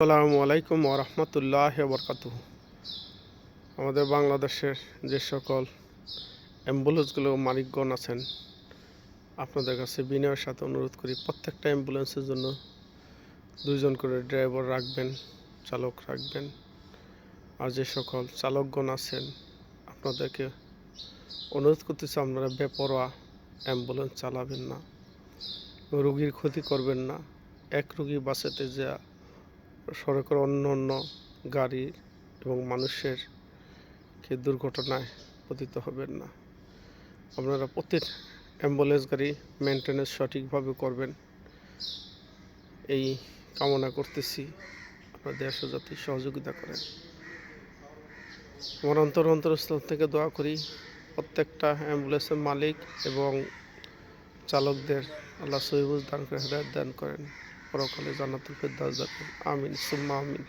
আসসালামু আলাইকুম ওরহমতুল্লাহ বরকাতুহ। আমাদের বাংলাদেশের যে সকল অ্যাম্বুলেন্সগুলো মালিকগণ আছেন, আপনাদের কাছে বিনয়ের সাথে অনুরোধ করি, প্রত্যেকটা অ্যাম্বুলেন্সের জন্য 2 জন করে ড্রাইভার রাখবেন, চালক রাখবেন। আর যে সকল চালকগণ আছেন, আপনাদেরকে অনুরোধ করতেছি, আপনারা বেপরোয়া অ্যাম্বুলেন্স চালাবেন না, রোগীর ক্ষতি করবেন না। এক রোগী বাঁচাতে যা সড়কের অন্য গাড়ি এবং মানুষের দুর্ঘটনায় পতিত হবেন না। আপনারা প্রতি অ্যাম্বুলেন্স গাড়ি মেনটেন্যান্স সঠিকভাবে করবেন, এই কামনা করতেছি। আপনার দেশ ও জাতি সহযোগিতা করেন। আমার অন্তরস্থল থেকে দোয়া করি প্রত্যেকটা অ্যাম্বুলেন্সের মালিক এবং চালকদের আল্লাহ সহিবুজ দান করে, হেদায়েত দান করেন, পরকালে জান্নাতুল ফেরদাউস দান করেন। আমিন সুম্মা আমিন।